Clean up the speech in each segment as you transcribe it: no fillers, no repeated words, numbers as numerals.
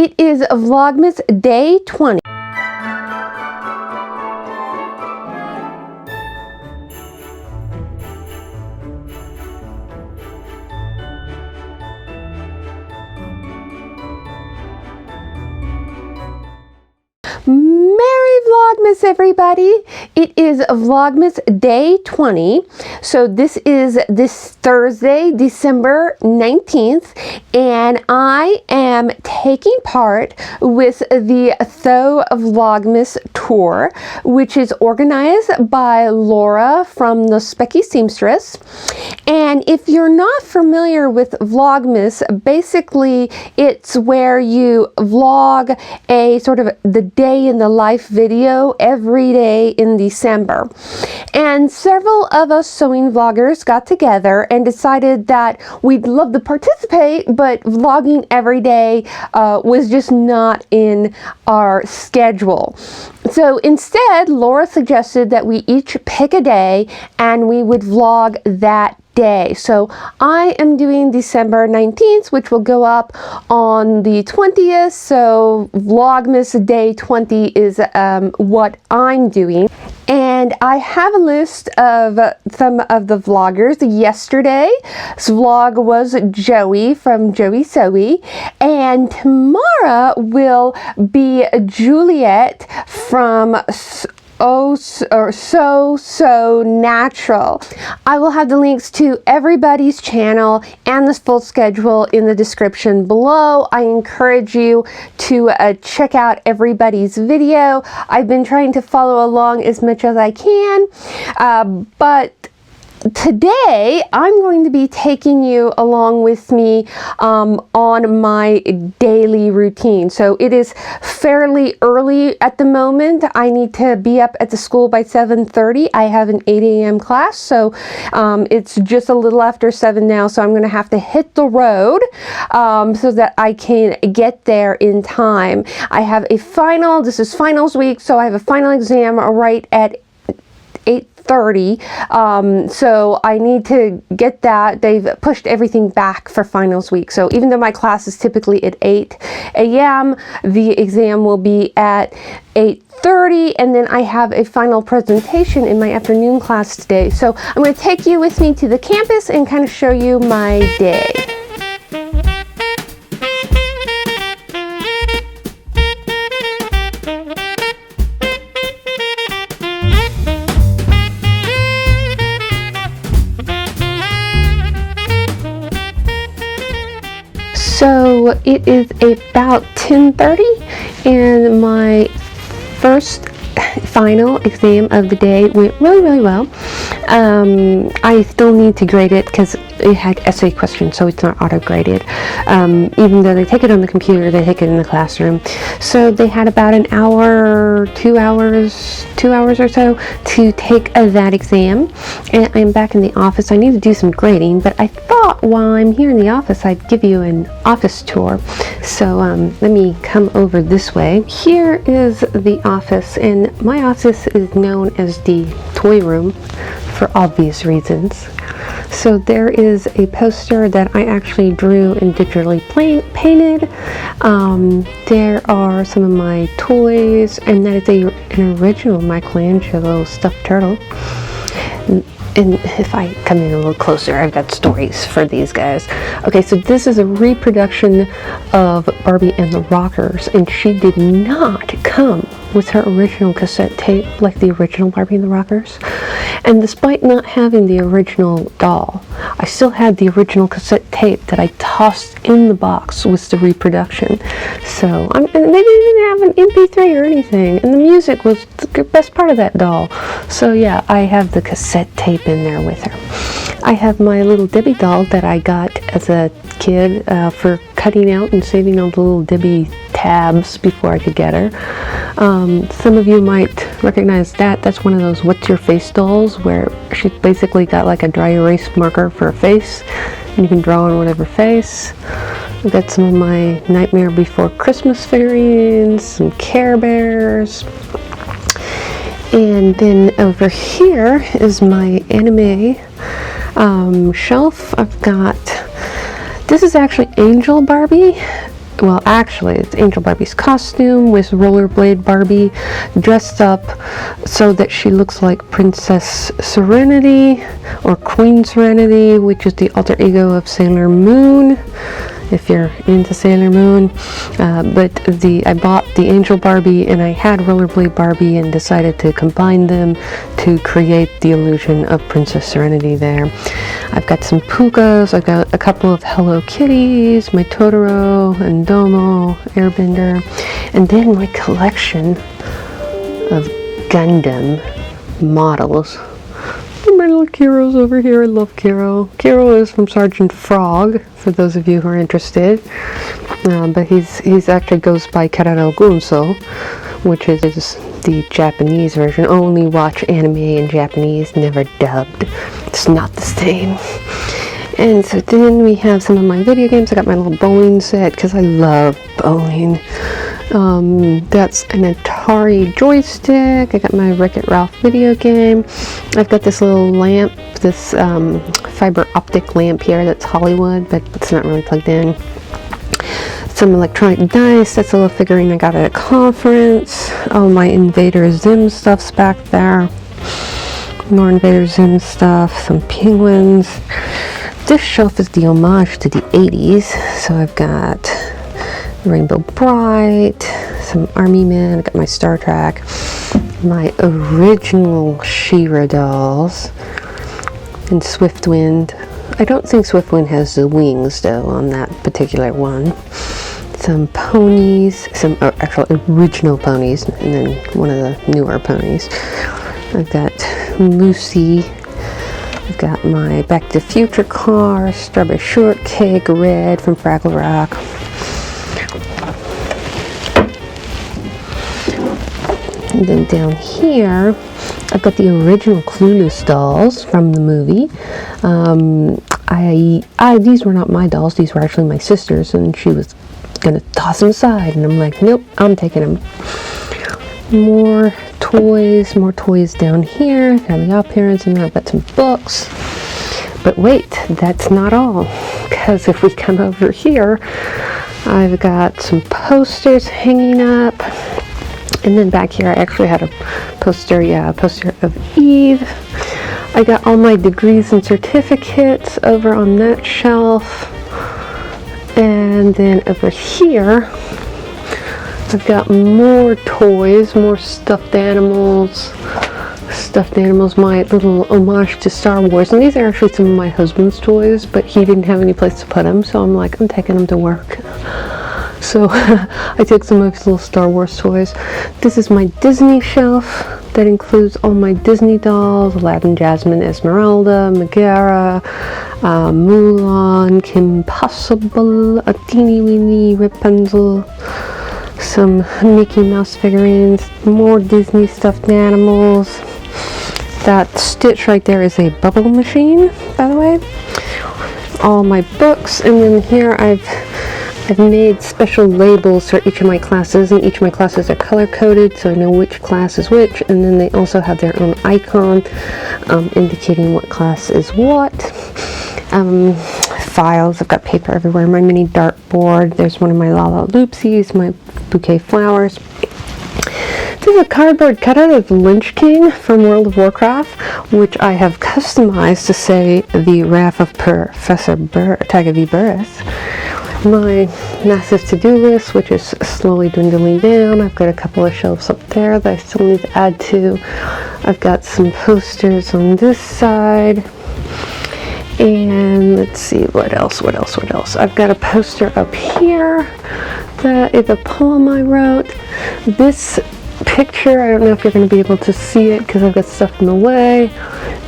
It is Vlogmas Day 20. Merry Vlogmas, everybody! It is Vlogmas Day 20. So this is this Thursday, December 19th, and I am taking part with the Tho Vlogmas tour, which is organized by Laura from the Specky Seamstress. And if you're not familiar with Vlogmas, basically it's where you vlog a sort of the day in the life video every day in December. And several of us sewing vloggers got together and decided that we'd love to participate, but vlogging every day was just not in our schedule. So instead, Laura suggested that we each pick a day and we would vlog that day. So I am doing December 19th, which will go up on the 20th. So Vlogmas Day 20 is what I'm doing. And I have a list of some of the vloggers. Yesterday's vlog was Joey from Joey Sewy, and tomorrow will be Juliet from So Natural. I will have the links to everybody's channel and the full schedule in the description below. I encourage you to check out everybody's video. I've been trying to follow along as much as I can, but today I'm going to be taking you along with me on my daily routine. So it is fairly early at the moment. I need to be up at the school by 7:30. I have an 8 a.m. class, so it's just a little after 7 now, so I'm going to have to hit the road so that I can get there in time. I have a final, this is finals week, so I have a final exam right at 8:30, so I need to get that. They've pushed everything back for finals week, so even though my class is typically at 8 a.m., the exam will be at 8:30, and then I have a final presentation in my afternoon class today. So I'm going to take you with me to the campus and kind of show you my day. So it is about 10:30, and my first final exam of the day went really well. I still need to grade it because it had essay questions, so it's not auto-graded. Even though they take it on the computer, they take it in the classroom. So they had about an hour, 2 hours or so to take that exam. And I'm back in the office. I need to do some grading, but I thought while I'm here in the office, I'd give you an office tour. So let me come over this way. Here is the office, and my office is known as the toy room for obvious reasons. So there is a poster that I actually drew and digitally painted. There are some of my toys, and that is an original Michelangelo stuffed turtle. And if I come in a little closer, I've got stories for these guys. Okay, so this is a reproduction of Barbie and the Rockers, and she did not come with her original cassette tape like the original Barbie and the Rockers. And despite not having the original doll, I still had the original cassette tape that I tossed in the box with the reproduction. So, and they didn't even have an MP3 or anything, and the music was the best part of that doll. So yeah, I have the cassette tape in there with her. I have my little Debbie doll that I got as a kid for cutting out and saving all the little Debbie tabs before I could get her. Some of you might recognize that. That's one of those what's your face dolls where she basically got like a dry erase marker for a face, and you can draw on whatever face. I've got some of my Nightmare Before Christmas figurines, some Care Bears. And then over here is my anime shelf. I've got, this is actually Angel Barbie, well, actually, it's Angel Barbie's costume with Rollerblade Barbie dressed up so that she looks like Princess Serenity or Queen Serenity, which is the alter ego of Sailor Moon, if you're into Sailor Moon. But I bought the Angel Barbie and I had Rollerblade Barbie and decided to combine them to create the illusion of Princess Serenity there. I've got some pukas, I've got a couple of Hello Kitties, my Totoro and Domo, Airbender, and then my collection of Gundam models. My little Kiro's over here. I love Kiro. Kiro is from Sergeant Frog, for those of you who are interested. But he's actually goes by Kararo Gunso, which is the Japanese version. Only watch anime in Japanese, never dubbed. It's not the same. And so then we have some of my video games. I got my little bowling set because I love bowling. That's an Atari joystick. I got my Wreck-It Ralph video game. I've got this little lamp, this fiber optic lamp here that's Hollywood, but it's not really plugged in. Some electronic dice. That's a little figurine I got at a conference. All my Invader Zim stuff's back there. More Invader Zim stuff. Some penguins. This shelf is the homage to the 80s. So I've got Rainbow Bright, some Army Men, I got my Star Trek, my original She-Ra dolls, and Swiftwind. I don't think Swiftwind has the wings though on that particular one. Some ponies, some actual original ponies, and then one of the newer ponies. I've got Lucy. I've got my Back to the Future car, Strawberry Shortcake, Red from Fraggle Rock. And then down here, I've got the original Clueless dolls from the movie. These were not my dolls, these were actually my sister's, and she was gonna toss them aside, and I'm like, nope, I'm taking them. More toys down here. Got the Odd Parents, and I've got some books. But wait, that's not all, because if we come over here, I've got some posters hanging up. And then back here, I actually had a poster of Eve. I got all my degrees and certificates over on that shelf. And then over here, I've got more toys, more stuffed animals, my little homage to Star Wars. And these are actually some of my husband's toys, but he didn't have any place to put them, so I'm like, I'm taking them to work. So I took some of his little Star Wars toys. This is my Disney shelf that includes all my Disney dolls: Aladdin, Jasmine, Esmeralda, Megara, Mulan, Kim Possible, a teeny weeny Rapunzel, some Mickey Mouse figurines, more Disney stuffed animals. That Stitch right there is a bubble machine, by the way. All my books, and then here I've made special labels for each of my classes, and each of my classes are color-coded so I know which class is which, and then they also have their own icon indicating what class is what. Files, I've got paper everywhere, my mini dartboard, there's one of my Lala Loopsies, my bouquet flowers. This is a cardboard cutout of Lynch King from World of Warcraft, which I have customized to say the Wrath of Professor Tagavi Burris. My massive to-do list, which is slowly dwindling down. I've got a couple of shelves up there that I still need to add to. I've got some posters on this side. And let's see, what else? I've got a poster up here that is a poem I wrote. This picture, I don't know if you're going to be able to see it because I've got stuff in the way,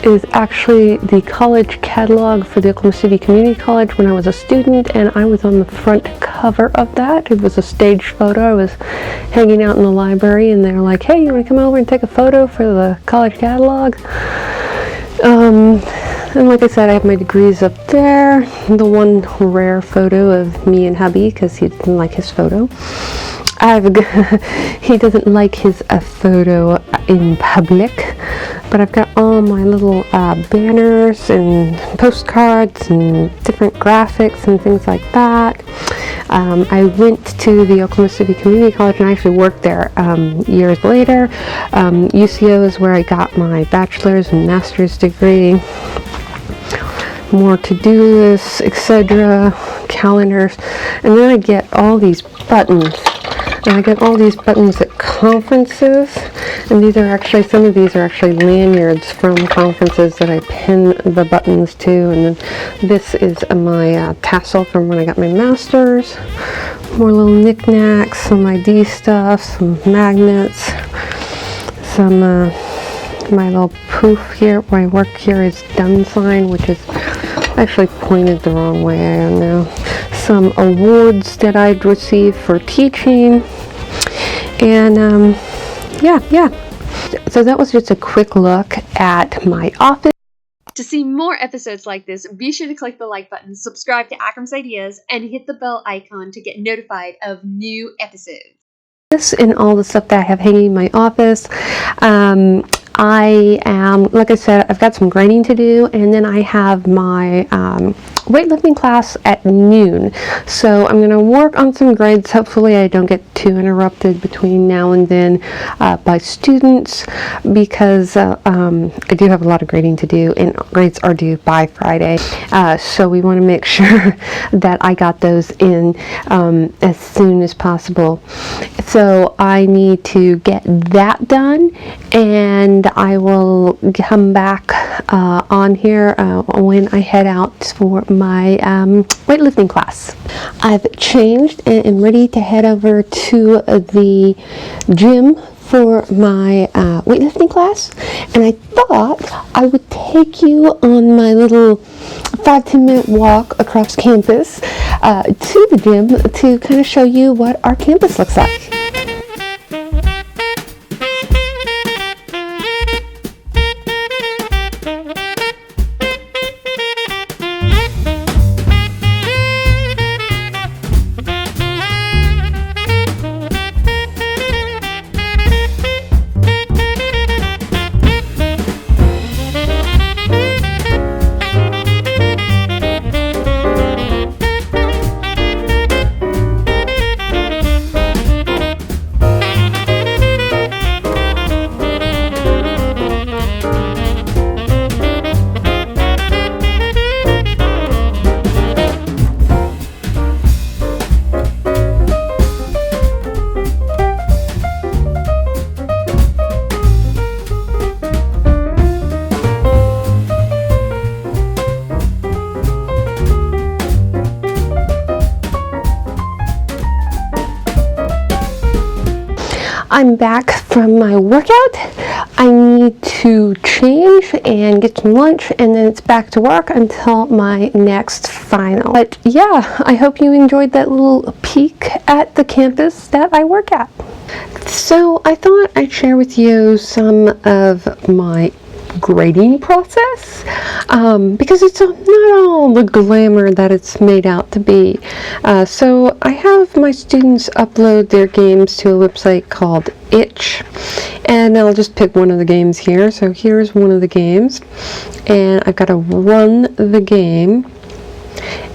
is actually the college catalog for the Oklahoma City Community College when I was a student, and I was on the front cover of that. It was a staged photo. I was hanging out in the library and they're like, hey, you want to come over and take a photo for the college catalog? And like I said, I have my degrees up there. The one rare photo of me and hubby because he didn't like his photo. He doesn't like his photo in public. but I've got all my little banners and postcards and different graphics and things like that. I went to the Oklahoma City Community College and I actually worked there years later. UCO is where I got my bachelor's and master's degree. More to-do lists, etc., calendars, and then I get all these buttons. And I get all these buttons at conferences, and these are actually, some of these are actually lanyards from conferences that I pin the buttons to. And then this is my tassel from when I got my master's. More little knickknacks, some ID stuff, some magnets, some my little poof here where I work here is done sign, which is actually pointed the wrong way, I don't know. Some awards that I'd received for teaching, and yeah. So that was just a quick look at my office. To see more episodes like this, be sure to click the like button, subscribe to Akram's Ideas, and hit the bell icon to get notified of new episodes. And all the stuff that I have hanging in my office. I am, like I said, I've got some grading to do, and then I have my weightlifting class at noon. So I'm going to work on some grades. Hopefully I don't get too interrupted between now and then by students, because I do have a lot of grading to do, and grades are due by Friday. So we want to make sure that I got those in as soon as possible. So I need to get that done, and I will come back on here when I head out for my weightlifting class. I've changed and am ready to head over to the gym for my weightlifting class, and I thought I would take you on my little 5-10 minute walk across campus to the gym to kind of show you what our campus looks like. I'm back from my workout. I need to change and get some lunch, and then it's back to work until my next final. But yeah, I hope you enjoyed that little peek at the campus that I work at. So I thought I'd share with you some of my grading process, because it's not all the glamour that it's made out to be. So I have my students upload their games to a website called Itch, and I'll just pick one of the games here. So here's one of the games, and I've got to run the game,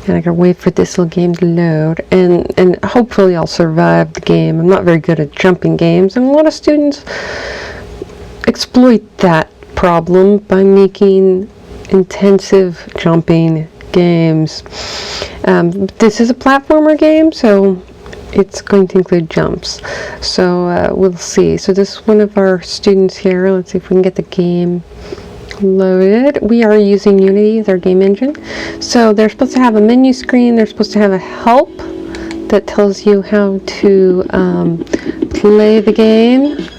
and I gotta wait for this little game to load, and hopefully I'll survive the game. I'm not very good at jumping games, and a lot of students exploit that problem by making intensive jumping games. This is a platformer game, so it's going to include jumps. So we'll see. So this is one of our students here. Let's see if we can get the game loaded. We are using Unity as our game engine. So they're supposed to have a menu screen. They're supposed to have a help that tells you how to play the game.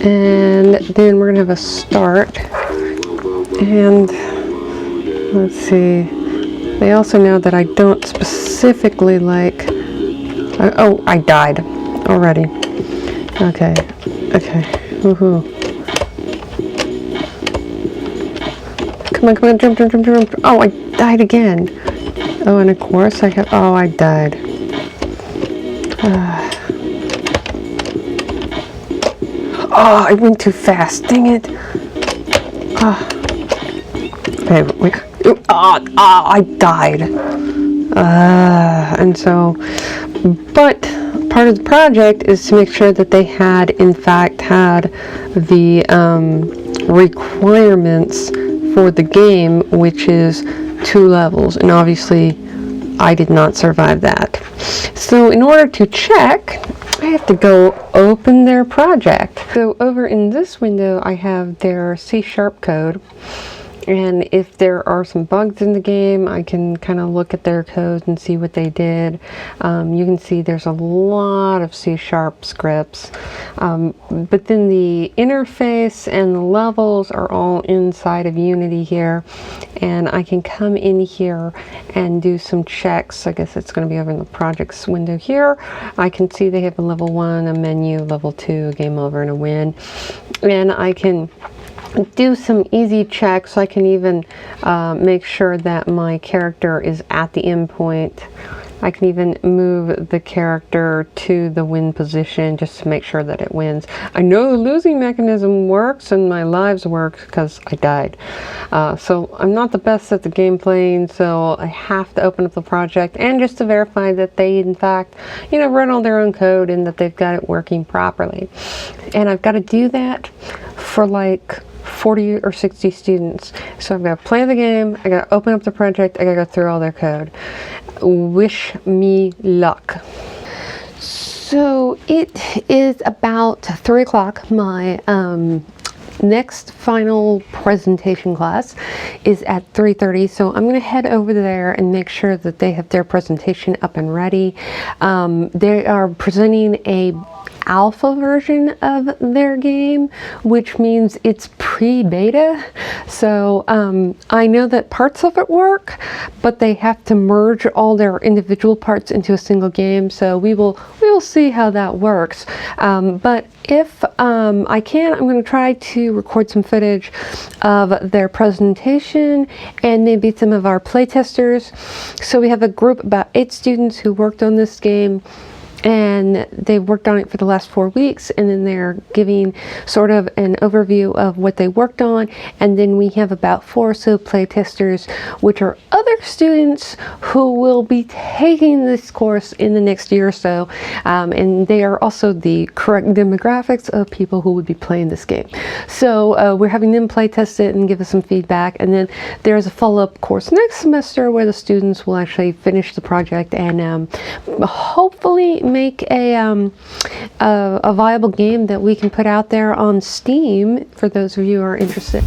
And then we're going to have a start. And let's see. They also know that I don't specifically like... oh, I died already. Okay. Woohoo. Come on, jump. Oh, I died again. Oh, and of course I have... oh, I died. Oh, I went too fast. Dang it. Oh. Okay, wait. I died. And so, but part of the project is to make sure that they had, in fact, had the requirements for the game, which is 2 levels. And obviously, I did not survive that. So in order to check, I have to go open their project. So over in this window, I have their C# code. And if there are some bugs in the game, I can kind of look at their code and see what they did. You can see there's a lot of C# scripts. But then the interface and the levels are all inside of Unity here. And I can come in here and do some checks. I guess it's going to be over in the projects window here. I can see they have a level 1, a menu, level 2, a game over, and a win. And I can do some easy checks. I can even make sure that my character is at the endpoint. I can even move the character to the win position just to make sure that it wins. I know the losing mechanism works and my lives work because I died. So I'm not the best at the game playing, so I have to open up the project and just to verify that they in fact, you know, run all their own code and that they've got it working properly. And I've got to do that for like 40 or 60 students. So I've got to play the game, I got to open up the project, I got to go through all their code. Wish me luck. So it is about 3 o'clock. My next final presentation class is at 3:30, so I'm going to head over there and make sure that they have their presentation up and ready. They are presenting a alpha version of their game, which means it's pre-beta. So I know that parts of it work, but they have to merge all their individual parts into a single game. So we will see how that works. But if I can, I'm going to try to record some footage of their presentation and maybe some of our playtesters. So we have a group of about 8 students who worked on this game, and they've worked on it for the last 4 weeks, and then they're giving sort of an overview of what they worked on. And then we have about 4 or so playtesters, which are other students who will be taking this course in the next year or so, and they are also the correct demographics of people who would be playing this game. So we're having them play test it and give us some feedback, and then there's a follow-up course next semester where the students will actually finish the project and hopefully make a viable game that we can put out there on Steam for those of you who are interested.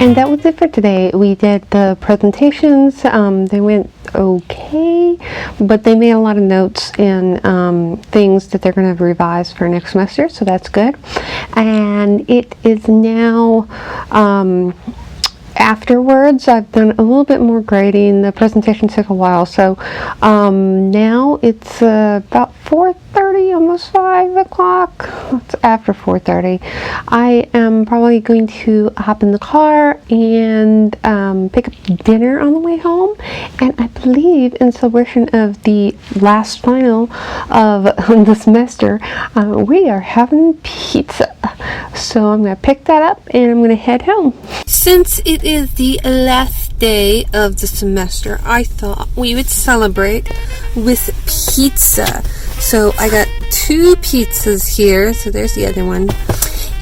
And that was it for today. We did the presentations. They went okay, but they made a lot of notes and things that they're going to revise for next semester, so that's good. And it is now afterwards, I've done a little bit more grading. The presentation took a while, so now it's about 4:30, almost 5 o'clock. It's after 4:30. I am probably going to hop in the car and pick up dinner on the way home. And I believe in celebration of the last final of the semester, we are having pizza. So I'm going to pick that up and I'm going to head home. Since it is the last day of the semester, I thought we would celebrate with pizza. So I got 2 pizzas here. So there's the other one.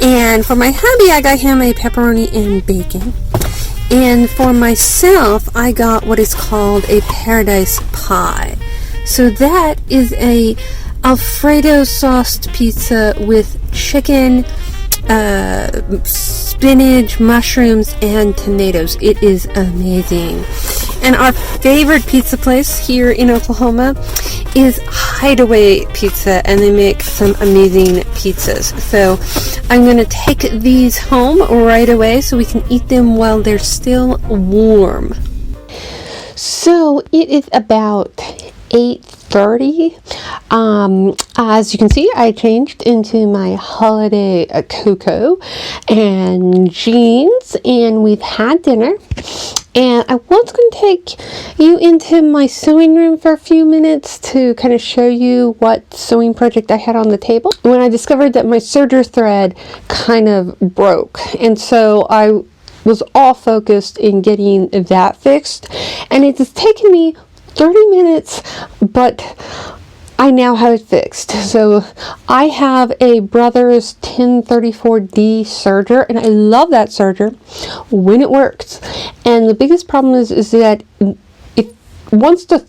And for my hubby, I got him a pepperoni and bacon. And for myself, I got what is called a paradise pie. So that is a Alfredo sauced pizza with chicken, spinach, mushrooms, and tomatoes. It is amazing. And our favorite pizza place here in Oklahoma is Hideaway Pizza, and they make some amazing pizzas. So I'm going to take these home right away so we can eat them while they're still warm. So it is about 8:30. As you can see, I changed into my holiday cocoa and jeans, and we've had dinner. And I was going to take you into my sewing room for a few minutes to kind of show you what sewing project I had on the table when I discovered that my serger thread kind of broke. And so I was all focused in getting that fixed. And it has taken me 30 minutes, but I now have it fixed. So I have a Brothers 1034D serger, and I love that serger when it works. And the biggest problem is that once it's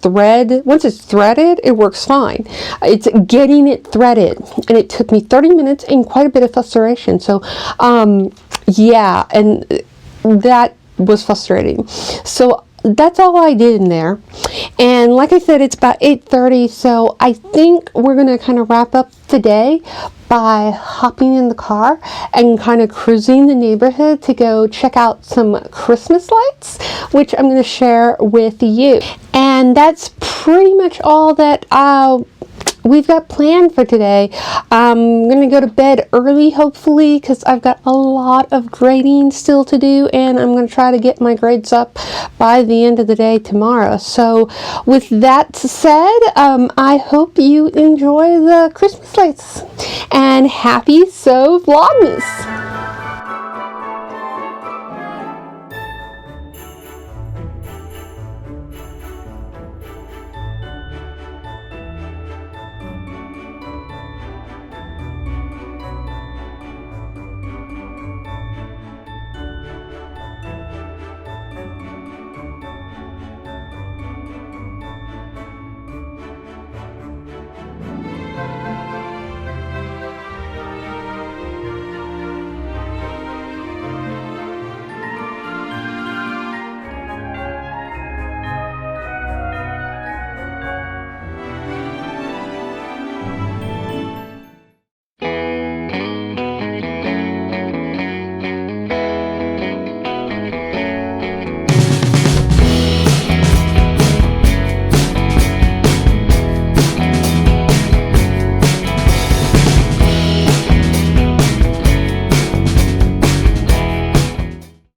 threaded, it works fine. It's getting it threaded, and it took me 30 minutes and quite a bit of frustration. So yeah, and that was frustrating. So that's all I did in there. And like I said, it's about 8:30, so I think we're going to kind of wrap up the day by hopping in the car and kind of cruising the neighborhood to go check out some Christmas lights, which I'm going to share with you. And that's pretty much all that we've got planned for today. I'm going to go to bed early, hopefully, because I've got a lot of grading still to do, and I'm going to try to get my grades up by the end of the day tomorrow. So with that said, I hope you enjoy the Christmas lights, and happy Vlogmas!